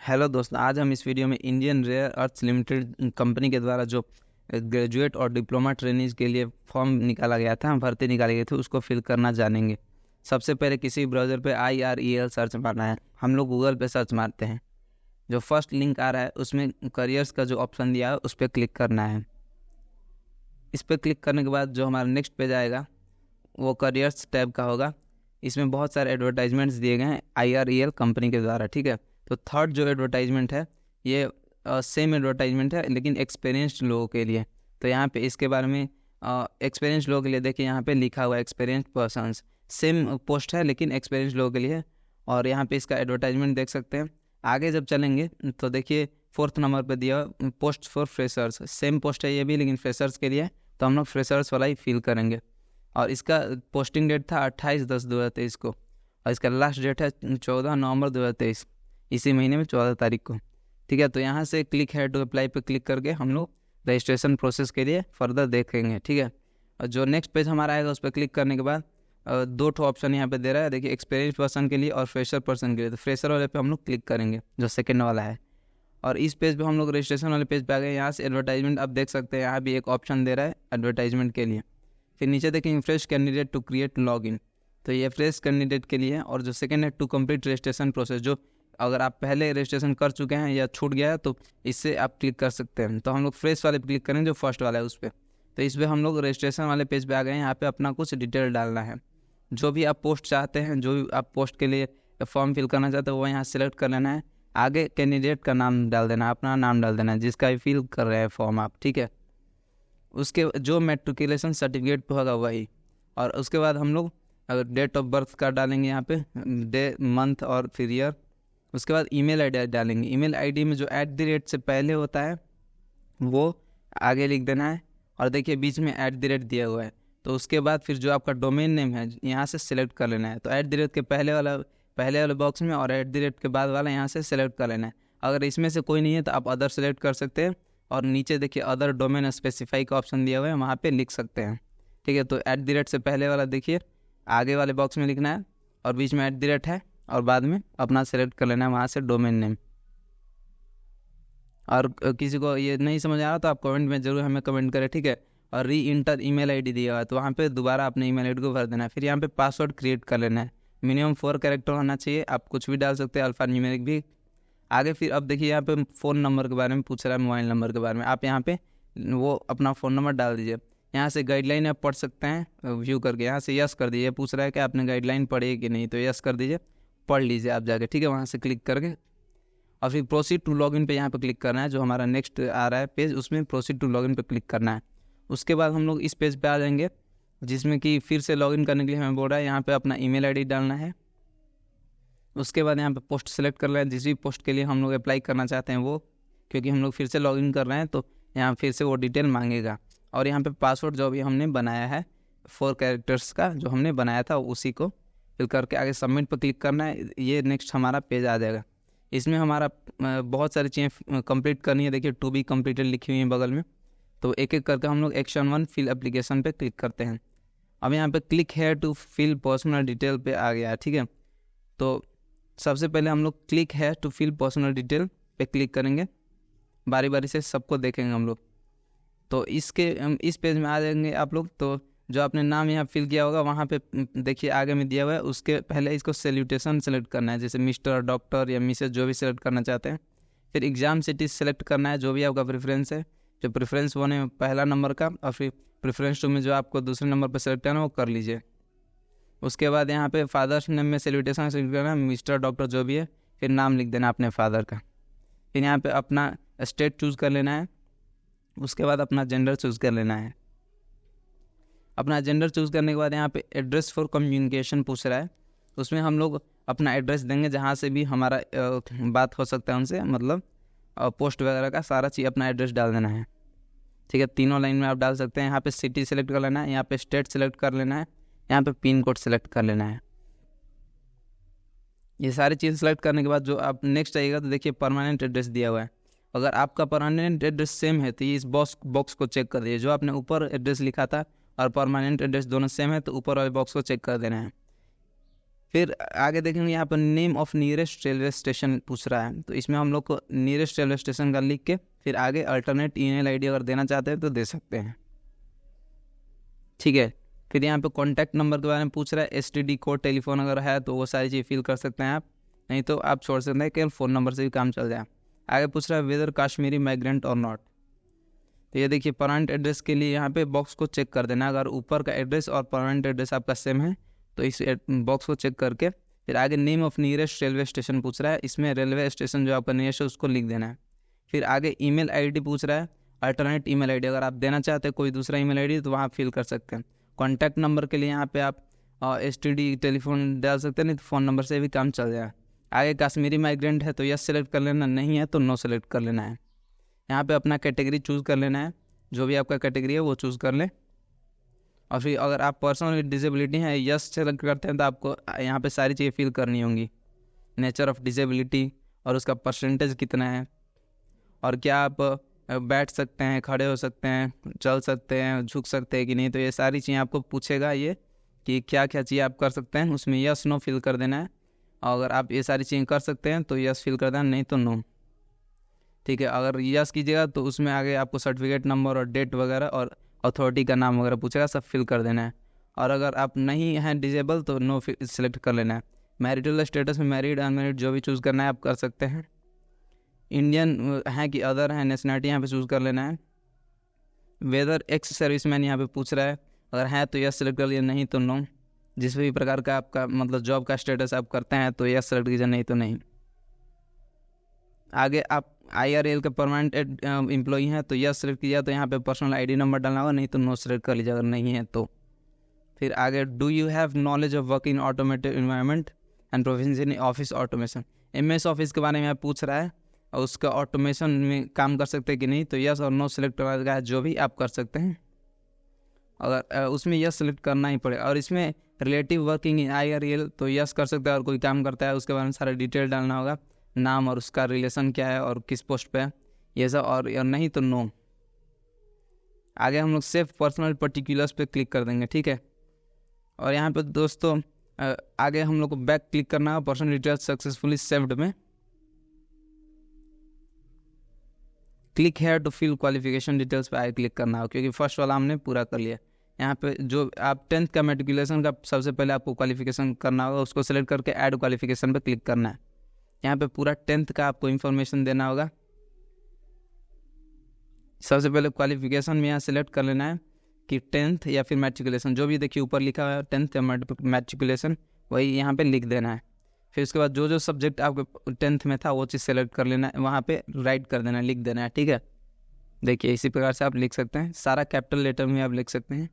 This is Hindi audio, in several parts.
हेलो दोस्तों, आज हम इस वीडियो में Indian Rare Earths Limited company के द्वारा जो ग्रेजुएट और डिप्लोमा ट्रेनीज के लिए फॉर्म निकाला गया था, भर्ती निकाली गई थी, उसको फिल करना जानेंगे। सबसे पहले किसी ब्राउज़र पे IREL सर्च मारना है। हम लोग गूगल पे सर्च मारते हैं, जो फर्स्ट लिंक आ रहा है उसमें करियर्स का जो ऑप्शन दिया है उस पर क्लिक करना है। इस पर क्लिक करने के बाद जो हमारा नेक्स्ट पेज आएगा वो करियर्स टैब का होगा। इसमें बहुत सारे एडवर्टाइजमेंट्स दिए गए हैं IREL कंपनी के द्वारा, ठीक है। तो थर्ड जो एडवर्टाइजमेंट है ये सेम एडवर्टाइजमेंट है लेकिन एक्सपीरियंस्ड लोगों के लिए। तो यहाँ पे इसके बारे में एक्सपीरियंस्ड लोगों के लिए देखिए, यहाँ पे लिखा हुआ है एक्सपीरियंस्ड पर्सन्स। सेम पोस्ट है लेकिन एक्सपीरियंस्ड लोगों के लिए है। और यहाँ पे इसका एडवर्टाइजमेंट देख सकते हैं। आगे जब चलेंगे तो देखिए 4th नंबर पे दिया post for freshers. Same post है ये भी लेकिन फ्रेशर्स के लिए, तो हम लोग फ्रेशर्स वाला ही फिल करेंगे। और इसका पोस्टिंग डेट था 28/10/2023 को, और इसका लास्ट डेट है 14 नवंबर 2023, इसी महीने में 14 तारीख को, ठीक है। तो यहाँ से क्लिक है टू अप्लाई पे क्लिक करके हम लोग रजिस्ट्रेशन प्रोसेस के लिए फर्दर देखेंगे, ठीक है। और जो नेक्स्ट पेज हमारा आएगा उस पर क्लिक करने के बाद दो ठो ऑप्शन यहाँ पे दे रहा है, देखिए एक्सपीरियंस पर्सन के लिए और फ्रेशर पर्सन के लिए। तो फ्रेशर वाले पे हम लोग क्लिक करेंगे जो सेकेंड वाला है। और इस पेज पे हम लोग रजिस्ट्रेशन वाले पेज पे आ गए। यहाँ से एडवर्टाइजमेंट आप देख सकते हैं, यहाँ भी एक ऑप्शन दे रहा है एडवर्टाइजमेंट के लिए। फिर नीचे देखेंगे fresh candidate to create login, तो ये फ्रेश कैंडिडेट के लिए है। और जो सेकंड है टू कंप्लीट रजिस्ट्रेशन प्रोसेस, जो अगर आप पहले रजिस्ट्रेशन कर चुके हैं या छूट गया है तो इससे आप क्लिक कर सकते हैं। तो हम लोग फ्रेश वाले पे क्लिक करेंगे जो फर्स्ट वाला है उस पर। तो इस पर हम लोग रजिस्ट्रेशन वाले पेज पे आ गए हैं। यहाँ पे अपना कुछ डिटेल डालना है, जो भी आप पोस्ट चाहते हैं, जो भी आप पोस्ट के लिए फॉर्म फिल करना चाहते हैं वो यहाँ सेलेक्ट कर लेना है। आगे कैंडिडेट का नाम डाल देना है, अपना नाम डाल देना है जिसका भी फिल कर रहे हैं फॉर्म आप, ठीक है। उसके जो मैट्रिकुलेशन सर्टिफिकेट पे होगा वही। और उसके बाद हम लोग अगर डेट ऑफ बर्थ का डालेंगे यहाँ पे, डे मंथ और फिर ईयर। उसके बाद ईमेल आईडी डालेंगे। ईमेल आईडी में जो @ से पहले होता है वो आगे लिख देना है, और देखिए बीच में @ दिया हुआ है। तो उसके बाद फिर जो आपका डोमेन नेम है यहाँ से सिलेक्ट कर लेना है। तो @ के पहले वाले बॉक्स में और @ के बाद वाला यहाँ से सिलेक्ट कर लेना है। अगर इसमें से कोई नहीं है तो आप अदर सेलेक्ट कर सकते हैं, और नीचे देखिए अदर डोमेन स्पेसिफाई का ऑप्शन दिया हुआ है, वहाँ पे लिख सकते हैं, ठीक है। तो @ से पहले वाला देखिए आगे वाले बॉक्स में लिखना है, और बीच में @ है, और बाद में अपना सेलेक्ट कर लेना है वहाँ से डोमेन नेम। और किसी को ये नहीं समझ आ रहा तो आप कमेंट में ज़रूर हमें कमेंट करें, ठीक है। और री इंटर ईमेल आईडी दिया हुआ है, तो वहाँ पे दोबारा अपने ईमेल आईडी को भर देना है। फिर यहाँ पे पासवर्ड क्रिएट कर लेना है, मिनिमम 4 कैरेक्टर होना चाहिए। आप कुछ भी डाल सकते हैं, अल्फा न्यूमेरिक भी। आगे फिर अब देखिए यहाँ पे फ़ोन नंबर के बारे में पूछ रहा है, मोबाइल नंबर के बारे में। आप यहाँ पे वो अपना फ़ोन नंबर डाल दीजिए। यहाँ से गाइडलाइन आप पढ़ सकते हैं व्यू करके, यहाँ से यस कर दीजिए। पूछ रहा है कि आपने गाइडलाइन पढ़ी है कि नहीं, तो यस कर दीजिए, पढ़ लीजिए आप जाके, ठीक है। वहाँ से क्लिक करके और फिर प्रोसीड टू लॉगिन पे यहाँ पे क्लिक करना है। जो हमारा नेक्स्ट आ रहा है पेज उसमें प्रोसीड टू लॉगिन पे क्लिक करना है। उसके बाद हम लोग इस पेज पे आ जाएंगे जिसमें कि फिर से लॉगिन करने के लिए हमें बोल रहा है यहाँ पे अपना ईमेल आईडी डालना है। उसके बाद यहाँ पे पोस्ट सेलेक्ट कर लें, जिस भी पोस्ट के लिए हम लोग अप्लाई करना चाहते हैं वो, क्योंकि हम लोग फिर से लॉगिन कर रहे हैं तो यहाँ फिर से वो डिटेल मांगेगा। और यहाँ पे पासवर्ड जो भी हमने बनाया है 4 कैरेक्टर्स का जो हमने बनाया था उसी को फिल करके आगे सबमिट पर क्लिक करना है। ये नेक्स्ट हमारा पेज आ जाएगा। इसमें हमारा बहुत सारी चीज़ें कंप्लीट करनी है। देखिए टू बी कम्प्लीटेड लिखी हुई है बगल में, तो एक एक करके हम लोग एक्शन 1 फिल एप्लीकेशन पे क्लिक करते हैं। अब यहाँ पे click here to fill personal detail पे आ गया है, ठीक है। तो सबसे पहले हम लोग click here to fill personal detail पे क्लिक करेंगे, बारी बारी से सबको देखेंगे हम लोग। तो इस पेज में आ जाएंगे आप लोग। तो जो आपने नाम यहाँ फिल किया होगा वहाँ पे देखिए आगे में दिया हुआ है, उसके पहले इसको सैल्यूटेशन सेलेक्ट करना है, जैसे मिस्टर, डॉक्टर या मिसेज जो भी सेलेक्ट करना चाहते हैं। फिर एग्ज़ाम सिटी सेलेक्ट करना है, जो भी आपका प्रेफरेंस है। जो प्रेफरेंस 1 है पहला नंबर का, और फिर प्रेफरेंस 2 में जो आपको दूसरे नंबर पर सेलेक्ट करना है वो कर लीजिए। उसके बाद यहाँ पे फादर्स नेम में सैल्यूटेशन सेलेक्ट करना है, मिस्टर, डॉक्टर जो भी है। फिर नाम लिख देना अपने फादर का। फिर यहाँ पे अपना स्टेट चूज़ कर लेना है। उसके बाद अपना जेंडर चूज़ कर लेना है। अपना जेंडर चूज़ करने के बाद यहाँ पे एड्रेस फॉर कम्युनिकेशन पूछ रहा है, उसमें हम लोग अपना एड्रेस देंगे जहाँ से भी हमारा बात हो सकता है उनसे, मतलब पोस्ट वगैरह का सारा चीज़ अपना एड्रेस डाल देना है, ठीक है। तीनों लाइन में आप डाल सकते हैं। यहाँ पे सिटी सेलेक्ट कर लेना है, यहाँ पे स्टेट सेलेक्ट कर लेना है, यहाँ पे पिन कोड सेलेक्ट कर लेना है। ये सारी चीज़ सेलेक्ट करने के बाद जो आप नेक्स्ट आइएगा तो देखिए परमानेंट एड्रेस दिया हुआ है। अगर आपका परमानेंट एड्रेस सेम है तो ये इस बॉक्स को चेक कर दीजिए। जो आपने ऊपर एड्रेस लिखा था और परमानेंट एड्रेस दोनों सेम है तो ऊपर वाले बॉक्स को चेक कर देना है। फिर आगे देखेंगे यहाँ पर name of nearest railway station पूछ रहा है, तो इसमें हम लोग को नियरेस्ट रेलवे स्टेशन का लिख के फिर आगे अल्टरनेट ईमेल आईडी अगर देना चाहते हैं तो दे सकते हैं, ठीक है। फिर यहाँ पे कॉन्टैक्ट नंबर के बारे में पूछ रहा है, एसटीडी कोड टेलीफोन अगर है तो वो सारी चीज़ फिल कर सकते हैं आप, नहीं तो आप छोड़ सकते हैं, केवल फ़ोन नंबर से भी काम चल जाए। आगे पूछ रहा है वेदर कश्मीरी माइग्रेंट और नॉट, तो ये देखिए परमानेंट एड्रेस के लिए यहाँ पे बॉक्स को चेक कर देना, अगर ऊपर का एड्रेस और परमानेंट एड्रेस आपका सेम है तो इस बॉक्स को चेक करके फिर आगे name of nearest railway station पूछ रहा है, इसमें रेलवे स्टेशन जो आपका नियरेस्ट है उसको लिख देना है। फिर आगे ईमेल आईडी पूछ रहा है, अल्टरनेट ईमेल आईडी अगर आप देना चाहते हैं कोई दूसरा ईमेल आईडी तो वहाँ फिल कर सकते हैं। कॉन्टैक्ट नंबर के लिए यहाँ पे आप एसटीडी टेलीफोन डाल सकते हैं, नहीं तो फ़ोन नंबर से भी काम चल जाए। आगे कश्मीरी माइग्रेंट है तो यस सेलेक्ट कर लेना, नहीं है तो नो सेलेक्ट कर लेना है। यहाँ पे अपना कैटेगरी चूज़ कर लेना है, जो भी आपका कैटेगरी है वो चूज़ कर लें। और फिर अगर आप पर्सनल डिसेबिलिटी है यस सेलेक्ट करते हैं तो आपको यहाँ पे सारी चीज़ें फिल करनी होंगी, नेचर ऑफ डिसेबिलिटी और उसका परसेंटेज कितना है, और क्या आप बैठ सकते हैं, खड़े हो सकते हैं, चल सकते हैं, झुक सकते हैं कि नहीं, तो ये सारी चीज़ें आपको पूछेगा ये कि क्या क्या चीज़ आप कर सकते हैं, उसमें यस नो फिल कर देना है। अगर आप ये सारी चीज़ें कर सकते हैं तो यस फिल कर देना, नहीं तो नो, ठीक है। अगर यस कीजिएगा तो उसमें आगे आपको सर्टिफिकेट नंबर और डेट वगैरह और अथॉरिटी का नाम वगैरह पूछेगा, सब फिल कर देना है। और अगर आप नहीं हैं डिजेबल तो नो सिलेक्ट कर लेना है। मैरिटल स्टेटस में मैरिड अनमैरिड जो भी चूज़ करना है आप कर सकते हैं। इंडियन हैं कि अदर हैं नेशनलिटी यहाँ पे चूज़ कर लेना है। वेदर एक्स सर्विसमैन यहाँ पे पूछ रहा है, अगर है तो यस सेलेक्ट कर लिया, नहीं तो नो। जिस भी प्रकार का आपका मतलब जॉब का स्टेटस आप करते हैं तो यस सेलेक्ट कीजिए, नहीं तो नहीं। आगे आप IRL का परमानेंट एम्प्लॉई हैं तो यस सेलेक्ट किया, तो यहाँ पे पर्सनल ID नंबर डालना होगा, नहीं तो नो सेलेक्ट कर लीजिए अगर नहीं है तो। फिर आगे do you have knowledge of work in automated environment and proficiency in office automation, MS office के बारे में आप पूछ रहा है और उसका ऑटोमेशन में काम कर सकते हैं कि नहीं, तो यस और नो सेलेक्ट करना है, जो भी आप कर सकते हैं। अगर उसमें यस सेलेक्ट करना ही पड़ेगा। और इसमें रिलेटिव वर्किंग इन IRL तो यस कर सकते हैं, और कोई काम करता है उसके बारे में सारा डिटेल डालना होगा, नाम और उसका रिलेशन क्या है और किस पोस्ट पे है ये सब, और नहीं तो नो। आगे हम लोग सेव पर्सनल पर्टिकुलर्स पे क्लिक कर देंगे, ठीक है। और यहाँ पे दोस्तों आगे हम लोग को बैक क्लिक करना है, पर्सनल डिटेल्स सक्सेसफुली सेव्ड में click here to fill qualification details पे आगे क्लिक करना है, क्योंकि फर्स्ट वाला हमने पूरा कर लिया। यहाँ पे जो आप 10th का मेट्रिकुलेशन का सबसे पहले आपको क्वालिफिकेशन करना होगा, उसको सेलेक्ट करके ऐड क्वालिफिकेशन पे क्लिक करना है। यहाँ पे पूरा 10th का आपको इन्फॉर्मेशन देना होगा। सबसे पहले क्वालिफिकेशन में यहाँ सेलेक्ट कर लेना है कि 10th या फिर मैट्रिकुलेशन, जो भी देखिए ऊपर लिखा हुआ है 10th या मैट्रिकुलेशन, वही यहाँ पे लिख देना है। फिर उसके बाद जो जो सब्जेक्ट आपके 10th में था वो चीज़ सेलेक्ट कर लेना है, वहाँ पे राइट कर देना है, लिख देना है, ठीक है। देखिए इसी प्रकार से आप लिख सकते हैं, सारा कैपिटल लेटर में आप लिख सकते हैं।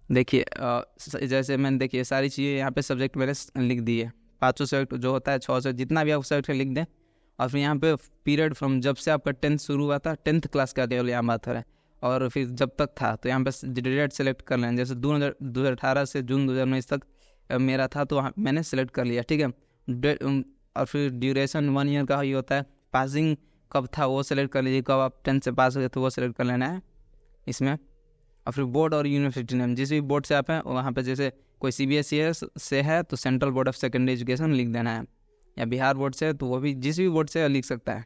देखिए जैसे मैंने देखिए सारी चीज़ें यहाँ पे सब्जेक्ट मैंने लिख दी है, 500 सब्जेक्ट जो होता है 600, जितना भी आप सब्जेक्ट लिख दें। और फिर यहाँ पे पीरियड फ्रॉम जब से आपका 10th शुरू हुआ था, 10th क्लास का केवल यहाँ बात हो रहा है, और फिर जब तक था तो यहाँ पे डेट सेलेक्ट कर लें। जैसे 2018 से जून 2019 तक मेरा था तो वहाँ मैंने सेलेक्ट कर लिया, ठीक है। और फिर ड्यूरेशन 1 ईयर का ही होता है। पासिंग कब था वो सेलेक्ट कर लीजिए, कब आप 10th से पास हो गए तो वो सेलेक्ट कर लेना है इसमें। और फिर बोर्ड और यूनिवर्सिटी नेम, जिस भी बोर्ड से आप हैं वहाँ पे, जैसे कोई CBSE से है तो central board of secondary education लिख देना है, या बिहार बोर्ड से है तो वो भी जिस भी बोर्ड से लिख सकता है।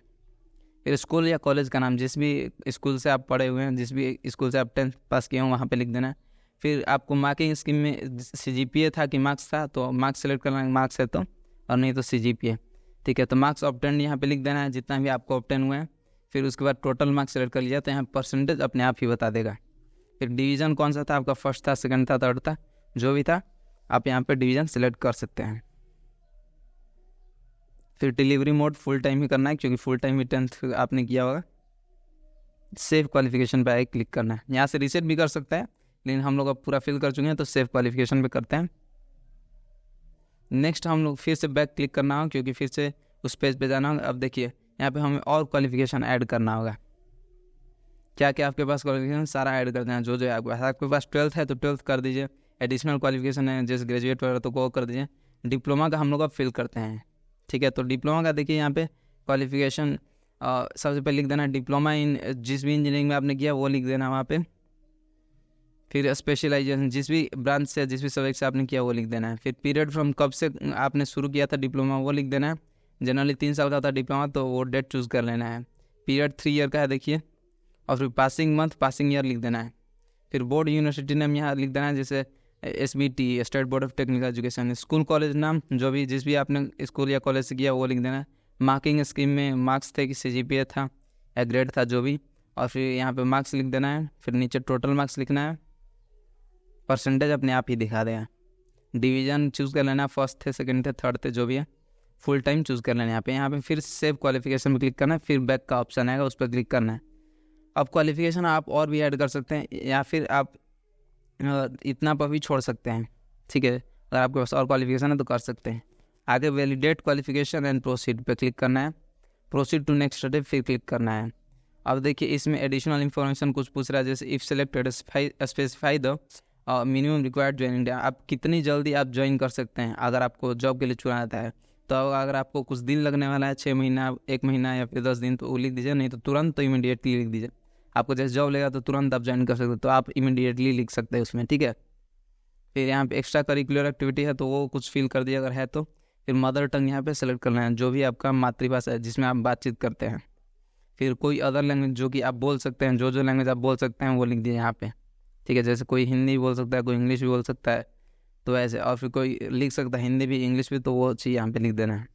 फिर स्कूल या कॉलेज का नाम, जिस भी स्कूल से आप पढ़े हुए हैं, जिस भी स्कूल से आप 10th पास किए हों वहाँ पे लिख देना है। फिर आपको मार्किंग स्कीम में CGPA था कि मार्क्स था, तो मार्क्स सेलेक्ट करना है, मार्क्स है तो, और नहीं तो CGPA, ठीक है। तो मार्क्स ऑब्टेन यहाँ पे लिख देना है, जितना भी आपको ऑब्टेन हुए हैं। फिर उसके बाद टोटल मार्क्स सेलेक्ट कर लिया तो यहाँ परसेंटेज अपने आप ही बता देगा। फिर डिवीज़न कौन सा था आपका, फर्स्ट था, सेकंड था, थर्ड था, जो भी था आप यहाँ पे डिवीज़न सेलेक्ट कर सकते हैं। फिर डिलीवरी मोड फुल टाइम ही करना है, क्योंकि फुल टाइम ही 10th आपने किया होगा। सेव क्वालिफिकेशन पे आगे क्लिक करना है, यहाँ से रीसेट भी कर सकता है, लेकिन हम लोग अब पूरा फिल कर चुके हैं तो सेव क्वालिफिकेशन पे करते हैं। नेक्स्ट हम लोग फिर से बैक क्लिक करना होगा, क्योंकि फिर से उस पेज पे जाना होगा। अब देखिए यहाँ पे हमें और क्वालिफिकेशन ऐड करना होगा। क्या क्या आपके पास क्वालिफिकेशन सारा ऐड कर देना, जो जो आपके पास 12th है तो 12th कर दीजिए, एडिशनल क्वालिफिकेशन है जैसे ग्रेजुएट वगैरह तो वो कर दीजिए। डिप्लोमा का हम लोग अब फिल करते हैं, ठीक है। तो डिप्लोमा का देखिए यहाँ पे क्वालिफिकेशन सबसे पहले लिख देना डिप्लोमा इन, जिस भी इंजीनियरिंग में आपने किया वो लिख देना वहाँ पे। फिर स्पेशलाइजेशन, जिस भी ब्रांच से जिस भी सब्जेक्ट से आपने किया वो लिख देना है। फिर पीरियड फ्रॉम कब से आपने शुरू किया था डिप्लोमा वो लिख देना है। जनरली 3 साल का था डिप्लोमा तो वो डेट चूज़ कर लेना है। पीरियड 3 ईयर का है देखिए। और फिर पासिंग मंथ पासिंग ईयर लिख देना है। फिर बोर्ड यूनिवर्सिटी नेम यहाँ लिख देना है, जैसे SBT state board of technical education. School college नाम जो भी जिस भी आपने स्कूल या कॉलेज से किया वो लिख देना है। मार्किंग स्कीम में मार्क्स थे कि CGPA था या ग्रेड था जो भी, और फिर यहाँ पे मार्क्स लिख देना है। फिर नीचे टोटल मार्क्स लिखना है, परसेंटेज अपने आप ही दिखा देगा। डिवीज़न चूज़ कर लेना, फर्स्ट थे सेकंड थे थर्ड थे जो भी है। फुल टाइम चूज़ कर लेना यहाँ पे फिर सेव क्वालिफिकेशन पर क्लिक करना है। फिर बैक का ऑप्शन आएगा उस पर क्लिक करना है। अब क्वालिफिकेशन आप और भी ऐड कर सकते हैं या फिर आप इतना पर भी छोड़ सकते हैं, ठीक है। अगर आपके पास और क्वालिफिकेशन है तो कर सकते हैं। आगे वैलिडेट क्वालिफिकेशन एंड प्रोसीड पे क्लिक करना है। प्रोसीड टू नेक्स्ट स्टेप फिर क्लिक करना है। अब देखिए इसमें एडिशनल इन्फॉर्मेशन कुछ पूछ रहा है, जैसे if selected specify the minimum required joining day. आप कितनी जल्दी आप ज्वाइन कर सकते हैं अगर आपको जॉब के लिए चुना जाता है। तो अगर आपको कुछ दिन लगने वाला है, 6 महीना 1 महीना या फिर 10 दिन, तो वो लिख दीजिए, नहीं तो तुरंत तो इमीडिएटली लिख दीजिए। आपको जैसे जॉब लेगा तो तुरंत आप ज्वाइन कर सकते हो, तो आप इमीडिएटली लिख सकते हैं उसमें, ठीक है। फिर यहाँ पे एक्स्ट्रा करिकुलर एक्टिविटी है तो वो कुछ फिल कर दिया अगर है तो। फिर मदर टंग यहाँ पे सेलेक्ट करना है, जो भी आपका मातृभाषा है जिसमें आप बातचीत करते हैं। फिर कोई अदर लैंग्वेज जो कि आप बोल सकते हैं, जो लैंग्वेज आप बोल सकते हैं वो लिख दिए यहाँ पे, ठीक है। जैसे कोई हिंदी बोल सकता है, कोई इंग्लिश भी बोल सकता है, तो ऐसे। और फिर कोई लिख सकता है हिंदी भी इंग्लिश भी, तो वो चीज़ यहाँ पे लिख देना है।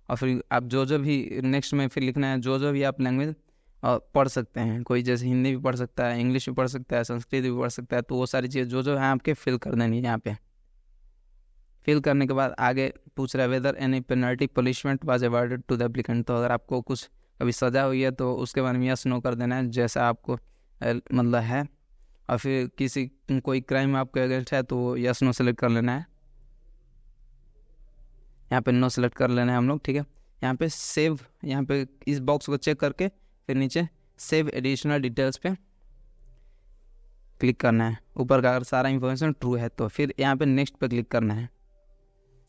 और फिर आप जो भी नेक्स्ट में फिर लिखना है, जो भी आप लैंग्वेज पढ़ सकते हैं। कोई जैसे हिंदी भी पढ़ सकता है, इंग्लिश भी पढ़ सकता है, संस्कृत भी पढ़ सकता है, तो वो सारी चीज़ जो है आपके फिल कर देनी है यहाँ पे। फिल करने के बाद आगे पूछ रहा है whether any penalty punishment was awarded to the applicant. तो अगर आपको कुछ कभी सज़ा हुई है तो उसके बारे में यस नो कर देना है, जैसा आपको मतलब है। और फिर किसी कोई क्राइम आपके अगेंस्ट है तो यस नो सेलेक्ट कर लेना है। यहाँ पे नो सेलेक्ट कर लेना है हम लोग, ठीक है। यहाँ पे सेव, यहाँ पे इस बॉक्स को चेक करके फिर नीचे सेव एडिशनल डिटेल्स पे क्लिक करना है। ऊपर का अगर सारा इन्फॉर्मेशन ट्रू है तो फिर यहाँ पे नेक्स्ट पे क्लिक करना है।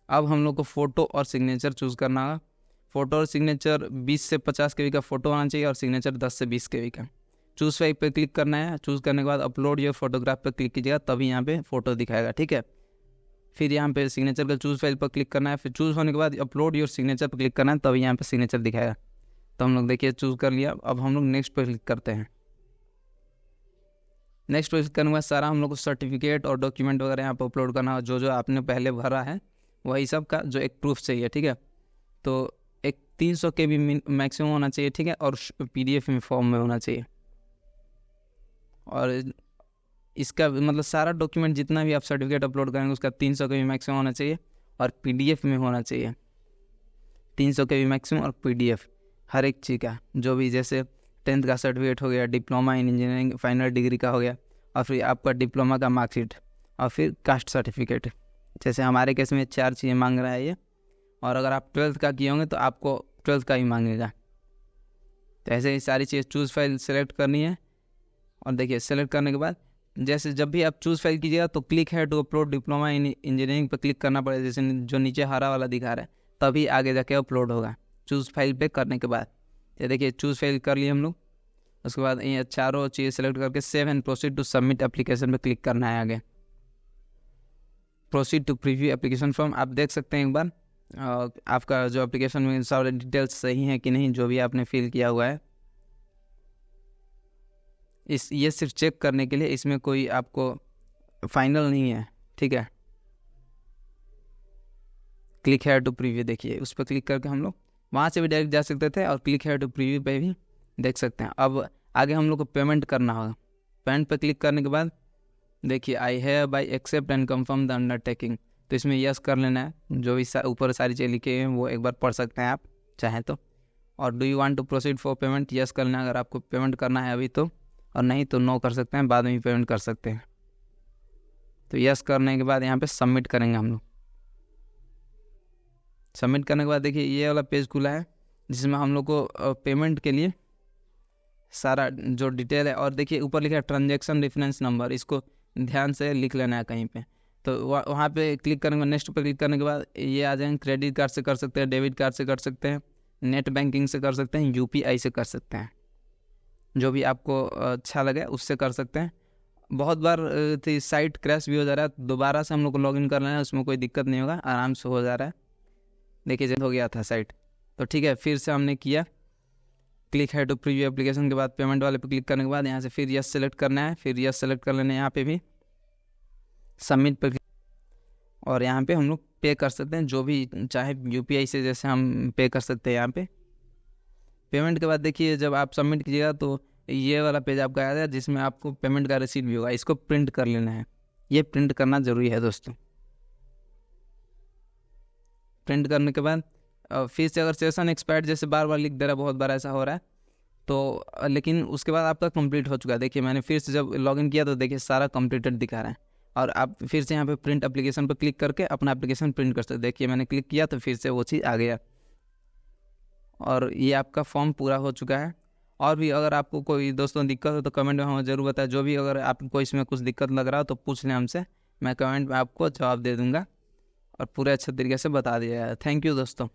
अब हम लोग को फ़ोटो और सिग्नेचर चूज़ करना होगा। फ़ोटो और सिग्नेचर 20 से 50 KB का फ़ोटो आना चाहिए और सिग्नेचर 10 से 20 KB का। चूज़ फाइल पे क्लिक करना है। चूज़ करने के बाद अपलोड योर फोटोग्राफ पे क्लिक कीजिएगा, तभी यहाँ पे फ़ोटो दिखाएगा, ठीक है। फिर यहाँ पे सिग्नेचर का चूज़ फाइल पर क्लिक करना है। फिर चूज़ होने के बाद अपलोड योर सिग्नेचर पर क्लिक करना है, तभी यहाँ पे सिग्नेचर दिखाएगा। तो हम लोग देखिए चूज़ कर लिया। अब हम लोग नेक्स्ट पर क्लिक करते हैं। नेक्स्ट पर क्लिक करने के बाद सारा हम लोग को सर्टिफिकेट और डॉक्यूमेंट वगैरह यहाँ पर अपलोड करना है, जो आपने पहले भरा है वही सब का जो एक प्रूफ चाहिए, ठीक है। तो एक 300 KB मैक्सिमम होना चाहिए, ठीक है, और PDF में फॉर्म में होना चाहिए। और इसका मतलब सारा डॉक्यूमेंट जितना भी आप सर्टिफिकेट अपलोड करेंगे उसका 300 KB मैक्सिमम होना चाहिए और PDF में होना चाहिए। 300 KB मैक्सिमम और PDF हर एक चीज़ का, जो भी जैसे 10th का सर्टिफिकेट हो गया, diploma in engineering final decree का हो गया, और फिर आपका डिप्लोमा का मार्कशीट, और फिर कास्ट सर्टिफिकेट। जैसे हमारे केस में 4 चीज़ें मांग रहा है ये। और अगर आप 12th का किए होंगे तो आपको 12th का ही मांगेगा। तो ऐसे ही सारी चीज़ चूज़ फाइल सेलेक्ट करनी है। और देखिए सेलेक्ट करने के बाद जैसे जब भी आप चूज़ फाइल कीजिएगा तो click here to upload diploma in engineering पर क्लिक करना पड़ेगा, जैसे जो नीचे हरा वाला दिखा रहा है, तभी आगे जाके अपलोड होगा चूज़ फाइल पे करने के बाद। ये देखिए चूज़ फाइल कर लिए हम लोग। उसके बाद ये चारों चीज़ सेलेक्ट करके save and proceed to submit application पे क्लिक करना है। आगे proceed to preview application form, आप देख सकते हैं एक बार आपका जो एप्लीकेशन में सारे डिटेल्स सही हैं कि नहीं, जो भी आपने फिल किया हुआ है। ये सिर्फ चेक करने के लिए, इसमें कोई आपको फाइनल नहीं है, ठीक है। क्लिक हेयर टू प्रीव्यू, देखिए उस पर क्लिक करके हम लोग वहाँ से भी डायरेक्ट जा सकते थे और क्लिक हेयर टू प्रीव्यू पे भी देख सकते हैं। अब आगे हम लोग को पेमेंट करना होगा। पेमेंट पे क्लिक करने के बाद देखिए I have by accept and confirm the undertaking, तो इसमें यस कर लेना है। जो भी ऊपर सारी चीज़ें लिखे हैं वो एक बार पढ़ सकते हैं आप चाहें तो। और do you want to proceed for payment, yes करना है अगर आपको पेमेंट करना है अभी तो, और नहीं तो नो कर सकते हैं, बाद में भी पेमेंट कर सकते हैं। तो यस करने के बाद यहाँ पे सबमिट करेंगे हम लोग। सबमिट करने के बाद देखिए ये वाला पेज खुला है जिसमें हम लोग को पेमेंट के लिए सारा जो डिटेल है। और देखिए ऊपर लिखा है ट्रांजैक्शन रेफरेंस नंबर, इसको ध्यान से लिख लेना है कहीं पे। तो वहाँ पे क्लिक करेंगे, नेक्स्ट पे क्लिक करने के बाद ये आ जाएंगे। क्रेडिट कार्ड से कर सकते हैं, डेबिट कार्ड से कर सकते हैं, नेट बैंकिंग से कर सकते हैं, UPI से कर सकते हैं, जो भी आपको अच्छा लगे उससे कर सकते हैं। बहुत बार साइट क्रैश भी हो जा रहा है, दोबारा से हम लोग को लॉगिन करना है, उसमें कोई दिक्कत नहीं होगा, आराम से हो जा रहा है। देखिए जब हो गया था साइट, तो ठीक है, फिर से हमने किया click here to preview application के बाद पेमेंट वाले पे क्लिक करने के बाद यहाँ से फिर यस सेलेक्ट करना है, फिर यस सेलेक्ट कर लेना है, यहाँ पे भी सबमिट पर, और यहाँ पे हम लोग पे कर सकते हैं जो भी चाहे यूपीआई से, जैसे हम पे कर सकते हैं यहाँ पे। पेमेंट के बाद देखिए जब आप सबमिट कीजिएगा तो ये वाला पेज आपका आएगा जिसमें आपको पेमेंट का रिसीट भी होगा, इसको प्रिंट कर लेना है, ये प्रिंट करना ज़रूरी है दोस्तों। प्रिंट करने के बाद फिर से अगर सेशन एक्सपायर्ड जैसे बार बार लिख दे रहा है, बहुत बार ऐसा हो रहा है, तो लेकिन उसके बाद आपका कंप्लीट हो चुका है। देखिए मैंने फिर से जब लॉगिन किया तो देखिए सारा कंप्लीटेड दिखा रहा है, और आप फिर से यहाँ पे प्रिंट एप्लीकेशन पर क्लिक करके अपना एप्लीकेशन प्रिंट कर सकते। देखिए मैंने क्लिक किया तो फिर से वो चीज़ आ गया, और ये आपका फॉर्म पूरा हो चुका है। और भी अगर आपको कोई दोस्तों दिक्कत हो तो कमेंट में हमें ज़रूर बताएं, जो भी अगर आपको इसमें कुछ दिक्कत लग रहा हो तो पूछ लें हमसे, मैं कमेंट में आपको जवाब दे दूँगा और पूरे अच्छे तरीके से बता दिया है। थैंक यू दोस्तों।